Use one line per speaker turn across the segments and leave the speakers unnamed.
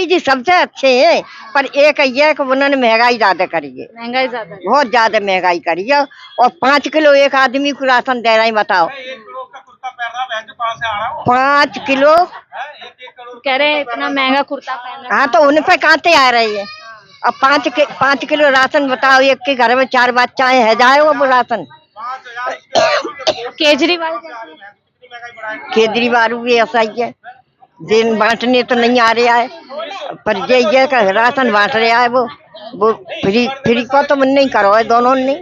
जी सबसे अच्छे हैं, पर एक ये कि उन्होंने महंगाई ज्यादा करी है,
महंगाई ज्यादा है।
बहुत ज्यादा महंगाई करी है। और 5 किलो एक आदमी को राशन दे रहे हैं, बताओ 5 किलो।
कह रहे हैं इतना महंगा कुर्ता पहन रहा है।
हाँ तो उन पे कांटे आ रही है। अब 5 किलो राशन, बताओ एक के घर में 4 बच्चाएं है, जाए वो राशन।
केजरीवाल
केजरीवाल भी ऐसा ही है, दिन बांटने तो नहीं आ रहा है, पर ये का राशन बांट रहा है। वो फ्री फ्री को तो नहीं करो है दोनों ने।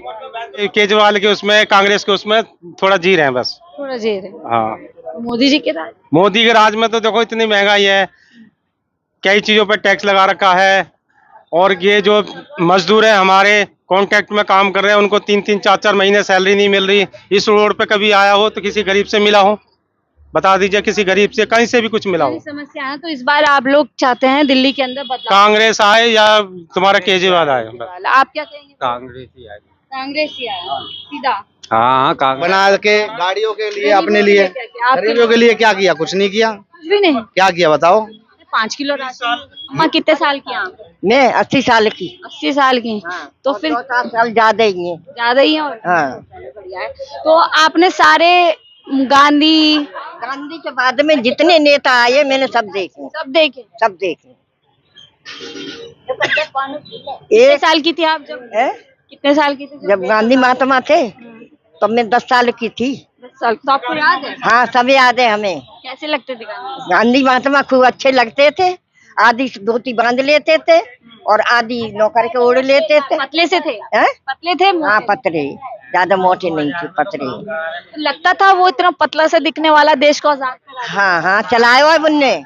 केजरीवाल के उसमें, कांग्रेस के उसमें थोड़ा जी रहे हैं बस।
थोड़ा जेर है।
हाँ,
मोदी जी के राज।
मोदी के राज में तो देखो इतनी महंगाई है, कई चीजों पर टैक्स लगा रखा है। और ये जो मजदूर है हमारे कॉन्ट्रैक्ट में काम कर रहे हैं, उनको 3-3 4-4 महीने सैलरी नहीं मिल रही। इस रोड पे कभी आया हो तो किसी गरीब से मिला हो? बता दीजिए, किसी गरीब से कहीं से भी कुछ मिला हो?
समस्या है। तो इस बार आप लोग चाहते हैं दिल्ली के अंदर बदलाव?
कांग्रेस आए या तुम्हारा केजरीवाल आए?
आप क्या कहेंगे?
कांग्रेस ही आएगी।
कांग्रेस ही आया सीधा।
हाँ, कांग्रेस बना के गाड़ियों के लिए, अपने लिए, गरीबों के लिए क्या किया? कुछ नहीं किया।
कुछ भी नहीं।
क्या किया बताओ?
5 किलो राशन। अम्मा कितने साल की हैं आप?
मैं 80 साल की।
80 साल की। तो फिर
4 साल ज्यादा ही है।
ज्यादा ही है। और
हाँ,
बढ़िया है। तो आपने सारे गांधी
के बाद में जितने नेता आए मैंने सब देखे।
सब देखे। कितने
एक
साल की थी आप जब?
है?
कितने साल की थी
जब गांधी महात्मा थे तब मैं 10 साल की थी।
10 साल। तो आपको याद है?
हाँ, सब याद है हमें।
कैसे लगते थे गांधी?
गांधी महात्मा खूब अच्छे लगते थे। आधी धोती बांध लेते थे और आधी नौकर के ओढ़ लेते थे।
पतले से थे?
हैं?
पतले थे?
हाँ, पतले, ज्यादा मोटे नहीं थे, पतले।
लगता था वो इतना पतला से दिखने वाला देश को आजाद करा।
हाँ हाँ, चलायो है उनने,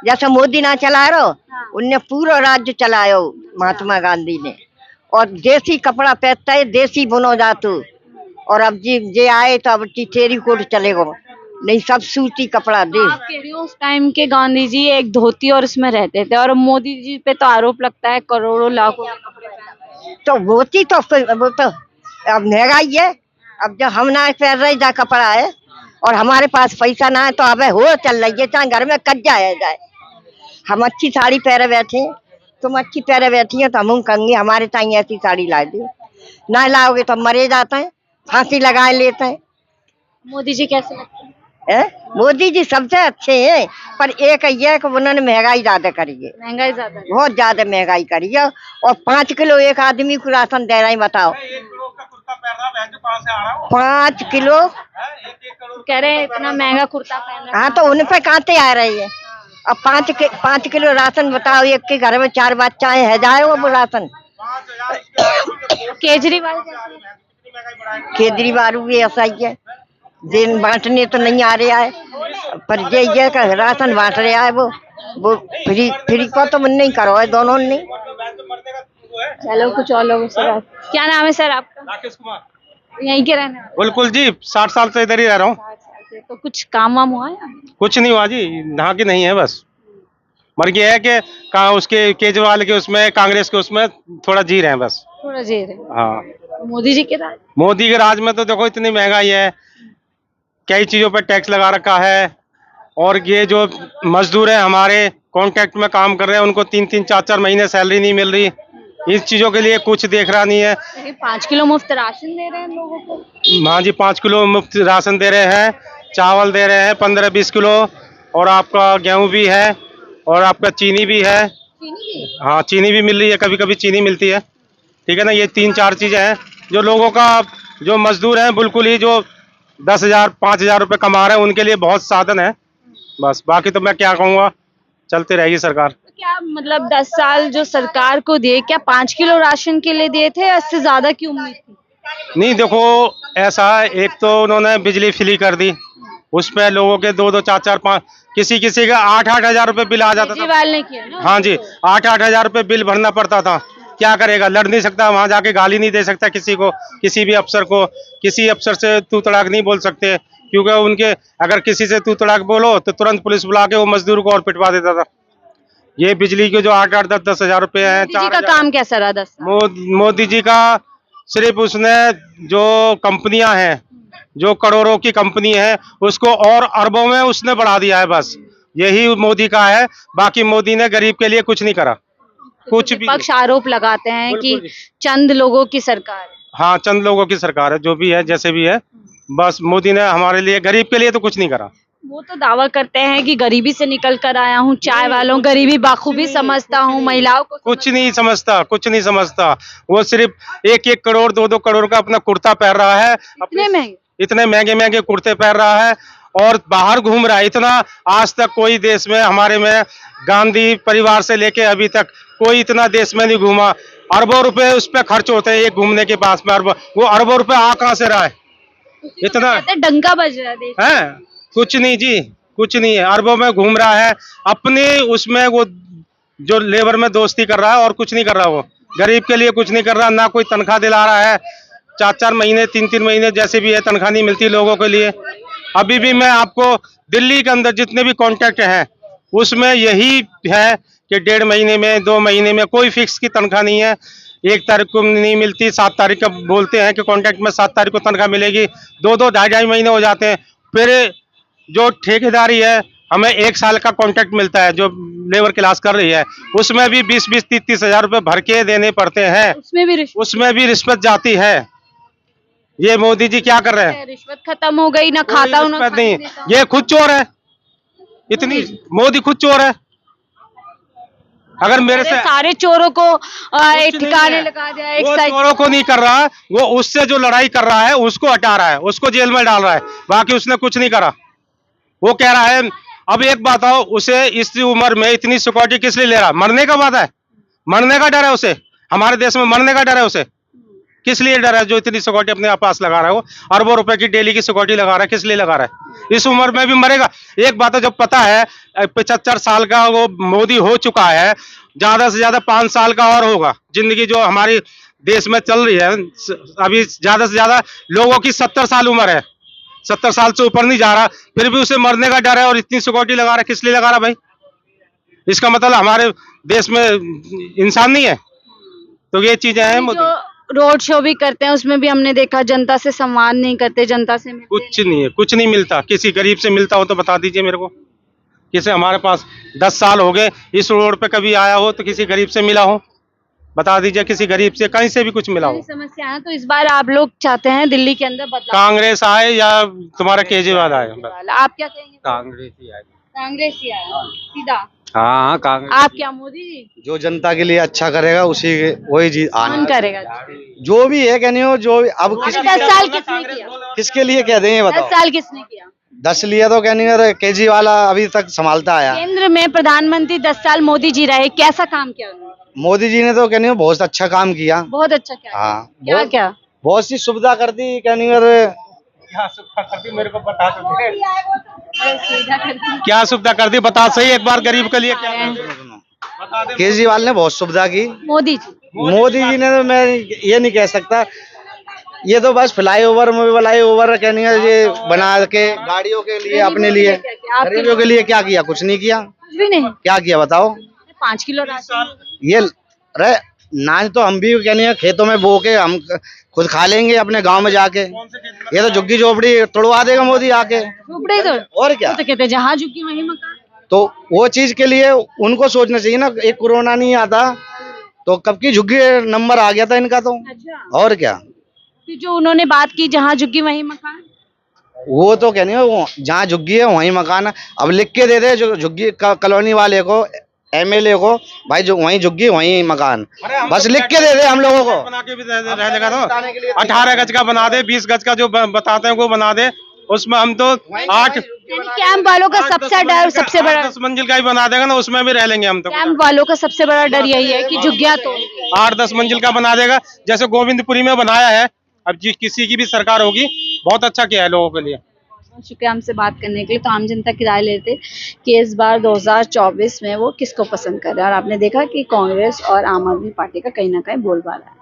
जैसे मोदी ना चला रहो, उनने पूरा राज्य चलायो महात्मा गांधी ने। और देसी कपड़ा पहनता है, देसी बुनो जातु। और अब जी जे आए तो अब टेरी कोट चलेगा, नहीं सब सूती कपड़ा दे।
आप कह रही हो उस टाइम के गांधी जी एक धोती और इसमें रहते थे, और मोदी जी पे तो आरोप लगता है करोड़ों लाखों के कपड़े पहनते।
तो होती तो वो तो अब महंगाई है। अब जब हम ना पहन रहे जा कपड़ा है और हमारे पास पैसा ना है तो अब हो चल रही है, चाहे घर में कट जाए। हम अच्छी साड़ी पहने बैठे, तुम अच्छी पहने बैठी हो तो हम कहेंगे हमारे ताई ऐसी साड़ी ला दो, ना लाओगे तो मरे जाते हैं, फांसी लगा लेते हैं।
मोदी जी कैसे लगते हैं?
मोदी जी सबसे अच्छे हैं, पर एक ये कि उन्होंने महंगाई ज्यादा करी है,
महंगाई ज्यादा है।
बहुत ज्यादा महंगाई करी है। और 5 किलो एक आदमी को राशन दे रहे हैं, बताओ 5 किलो।
कह रहे हैं इतना महंगा कुर्ता पहन रहा है।
हाँ तो उन पे कांटे आ रही है। अब 5 किलो राशन, बताओ एक के घर में 4 बच्चाएं है, जाए वो राशन। केजरीवाल भी ऐसा ही है, दिन बांटने तो नहीं आ रहा है, पर ये का राशन बांट रहा है। वो फ्री को तो नहीं करो है दोनों ने।
चलो कुछ और लोगों से बात। क्या नाम है सर आपका?
राकेश कुमार।
यहीं के रहने वाले?
बिल्कुल जी, 60 साल से इधर ही रह रहा हूँ।
तो कुछ काम वाम हुआ है?
कुछ नहीं हुआ जी, यहाँ की नहीं है बस। मगर ये है कि कहाँ उसके केजरीवाल के उसमें, कांग्रेस के उसमें थोड़ा जी रहे हैं बस।
थोड़ा जेर है।
हाँ,
मोदी जी के राज।
मोदी के राज में तो देखो इतनी महंगाई है, कई चीजों पर टैक्स लगा रखा है। और ये जो मजदूर है हमारे कॉन्ट्रैक्ट में काम कर रहे हैं, उनको 3-3 4-4 महीने सैलरी नहीं मिल रही। इस चीजों के लिए कुछ देख रहा नहीं है।
5 किलो मुफ्त राशन दे रहे हैं लोगों को।
हाँ जी, 5 किलो मुफ्त राशन दे रहे हैं, चावल दे रहे हैं 15-20 किलो, और आपका गेहूं भी है, और आपका चीनी भी है। हाँ, चीनी भी मिल रही है, कभी कभी चीनी मिलती है। ठीक है ना, ये 3-4 चीजें हैं जो लोगों का, जो मजदूर हैं बिल्कुल ही, जो 10,000 5,000 रुपये कमा रहे हैं, उनके लिए बहुत साधन है बस। बाकी तो मैं क्या कहूँगा, चलते रहेगी सरकार।
तो क्या मतलब 10 साल जो सरकार को दिए, क्या 5 किलो राशन के लिए दिए थे या इससे ज्यादा की उम्मीद थी?
नहीं देखो, ऐसा है, एक तो उन्होंने बिजली फ्री कर दी, उस पे लोगों के 2-2 4-4 5, किसी का 8-8 हजार रुपए बिल आ जाता था।
केजरीवाल ने किया ना?
हाँ जी, 8-8 हजार रुपए बिल भरना पड़ता था। क्या करेगा, लड़ नहीं सकता, वहां जाके गाली नहीं दे सकता किसी को, किसी भी अफसर को। किसी अफसर से तू तड़ाक नहीं बोल सकते, क्योंकि उनके अगर किसी से तू तड़ाक बोलो तो तुरंत पुलिस बुला के वो मजदूर को और पिटवा देता था। ये बिजली के जो 8-8 10-10 हजार रुपए है,
मोदी जी का काम कैसा रहा 10 साल?
मोदी जी का सिर्फ उसने जो कंपनियां हैं, जो करोड़ों की कंपनी है, उसको और अरबों में उसने बढ़ा दिया है बस। यही मोदी का है। बाकी मोदी ने गरीब के लिए कुछ नहीं करा, कुछ भी।
विपक्ष आरोप लगाते हैं कि
बिल्कुल।
चंद लोगों की सरकार है।
हाँ, चंद लोगों की सरकार है, जो भी है जैसे भी है, बस मोदी ने हमारे लिए, गरीब के लिए तो कुछ नहीं करा।
वो तो दावा करते हैं कि गरीबी से निकल कर आया हूँ, चाय वालों गरीबी बाखूबी समझता हूँ, महिलाओं को
कुछ नहीं समझता, कुछ नहीं समझता। वो सिर्फ 1-1 करोड़ 2-2 करोड़ का अपना कुर्ता पहन रहा है,
इतने महंगे।
इतने महंगे महंगे कुर्ते पहन रहा है और बाहर घूम रहा है। इतना आज तक कोई देश में, हमारे में, गांधी परिवार से लेके अभी तक कोई इतना देश में नहीं घूमा। अरबों रुपए उस पर खर्च होते हैं एक घूमने के पास में, वो अरबों रुपए आ कहाँ से रहा है इतना?
कहते हैं डंका बज रहा है देश में।
है कुछ नहीं जी, कुछ नहीं है। अरबों में घूम रहा है अपने उसमें, वो जो लेबर में दोस्ती कर रहा है और कुछ नहीं कर रहा। वो गरीब के लिए कुछ नहीं कर रहा, ना कोई तनख्वाह दिला रहा है। 4-4 महीने 3-3 महीने जैसे भी है तनख्वाह नहीं मिलती लोगों के लिए। अभी भी मैं आपको दिल्ली के अंदर जितने भी कॉन्ट्रैक्ट हैं उसमें यही है कि 1.5 महीने में, 2 महीने में, कोई फिक्स की तनख्वाह नहीं है। 1 तारीख को नहीं मिलती, 7 तारीख का बोलते हैं कि कॉन्ट्रैक्ट में 7 तारीख को तनख्वाह मिलेगी। 2-2, 2.5 महीने हो जाते हैं। फिर जो ठेकेदारी है, हमें 1 साल का कॉन्ट्रैक्ट मिलता है, जो लेबर क्लास कर रही है, उसमें भी 20-20, 30-30 हजार रुपए भर के देने पड़ते हैं। उसमें भी रिश्वत जाती है। ये मोदी जी क्या कर रहे हैं?
रिश्वत खत्म हो गई, ना
कोई
खाता हूं, ना
रिश्वत
खाने
नहीं,
देता हूं।
ये खुद चोर है। इतनी मोदी खुद चोर है। अगर मेरे से
सारे चोरों को एक
कुछ नहीं
ठिकाने
है।
लगा दिया, एक
वो
साइड।
चोरों को नहीं कर रहा है, वो उससे जो लड़ाई कर रहा है उसको हटा रहा है, उसको जेल में डाल रहा है। बाकी उसने कुछ नहीं करा। वो कह रहा है, अब एक बात आओ, उसे इस उम्र में इतनी सिक्योरिटी किस लिए ले रहा? मरने का वादा है, मरने का डर है उसे। हमारे देश में मरने का डर है उसे। किस लिए डर है जो इतनी सिक्योरिटी अपने पास लगा रहा है? वो अरबों रुपए की डेली की सिक्योरिटी लगा रहा है, किस लिए लगा रहा है? इस उम्र में भी मरेगा। एक बात है, जब पता है 75 साल का वो मोदी हो चुका है, ज्यादा से ज्यादा 5 साल का और होगा। जिंदगी जो हमारी देश में चल रही है अभी, ज्यादा से ज्यादा लोगों की 70 साल उम्र है, 70 साल से ऊपर नहीं जा रहा, फिर भी उसे मरने का डर है और इतनी सिक्योरिटी लगा रहा है। किस लिए लगा रहा भाई? इसका मतलब हमारे देश में इंसान नहीं है। तो ये चीजें हैं।
जो रोड शो भी करते हैं उसमें भी हमने देखा जनता से संवाद नहीं करते, जनता से मिलते
कुछ नहीं है, कुछ नहीं मिलता। किसी गरीब से मिलता हो तो बता दीजिए मेरे को। किसे हमारे पास 10 साल हो गए, इस रोड पे कभी आया हो तो किसी गरीब से मिला हो? बता दीजिए, किसी गरीब से कहीं से भी कुछ मिला हो?
समस्या है। तो इस बार आप लोग चाहते हैं दिल्ली के अंदर बदलाव?
कांग्रेस आए या तुम्हारा केजरीवाल आए?
आप क्या कहेंगे?
कांग्रेस ही आएगी।
कांग्रेस ही आया सीधा।
हाँ, कांग्रेस।
आप क्या, मोदी जी?
जो जनता के लिए अच्छा करेगा उसी वही जीत
कौन
आने
करेगा?
जो भी है कहने हो, जो अब
अरे 10 साल किसने किया?
किसके लिए कह दें ये
10
बताओ।
साल किसने किया?
10 लिया तो कहने अरे केजरीवाल अभी तक संभालता आया।
केंद्र में प्रधानमंत्री 10 साल मोदी जी रहे, कैसा काम किया उन्होंने?
मोदी जी ने तो कहने बहुत अच्छा काम किया।
बहुत अच्छा क्या?
हाँ,
क्या
बहुत-
क्या?
बहुत सी सुविधा कर दी कहने अरे
मेरे को बता दो, क्या सुविधा कर दी? बता सही एक बार, गरीब के लिए क्या बता दे।
केजरीवाल ने बहुत सुविधा की।
मोदी जी?
मोदी जी ने तो मैं ये नहीं कह सकता, ये तो बस फ्लाईओवर कहने ये बना के गाड़ियों के लिए, अपने लिए, गरीबों के लिए क्या किया? कुछ नहीं किया।
कुछ भी नहीं।
क्या किया बताओ?
5 किलो राशन।
ये अरे नाच तो हम भी कहने खेतों में बो के हम खुद खा लेंगे अपने गांव में जाके। ये तो झुग्गी झोपड़ी तोड़वा देगा मोदी आके।
झोपड़ी तो
और क्या?
तो कहते जहाँ झुकी वहीं मकान।
तो वो चीज के लिए उनको सोचना चाहिए ना। एक कोरोना नहीं आता तो कब की झुग्गी नंबर आ गया था इनका तो।
अच्छा,
और क्या?
फिर जो उन्होंने बात की जहाँ झुकी वहीं मकान,
वो तो कहने जहाँ झुग्गी है वहीं मकान है। अब लिख के दे दे जो झुग्गी कॉलोनी वाले को, एमएलए को, भाई जो वहीं झुग्गी वहीं मकान, बस लिख के दे दे हम लोगों को।
बना के भी रह लेगा तो 18 गज का बना दे, 20 गज का जो बताते हैं वो बना दे। उसमें हम तो 8
कैंप वालों का सबसे डर, सबसे बड़ा
10 मंजिल का ही बना देगा ना, उसमें भी रह लेंगे हम तो।
कैंप वालों का सबसे बड़ा डर यही है कि झुग्गियां तो
8-10 मंजिल का बना देगा, जैसे गोविंदपुरी में बनाया है। अब किसी की भी सरकार होगी, बहुत अच्छा किया है लोगों के लिए।
शुक्रिया हमसे बात करने के लिए। तो आम जनता की राय लेते कि इस बार 2024 में वो किसको पसंद कर रहे हैं, और आपने देखा कि कांग्रेस और आम आदमी पार्टी का कहीं ना कहीं बोलबाला है।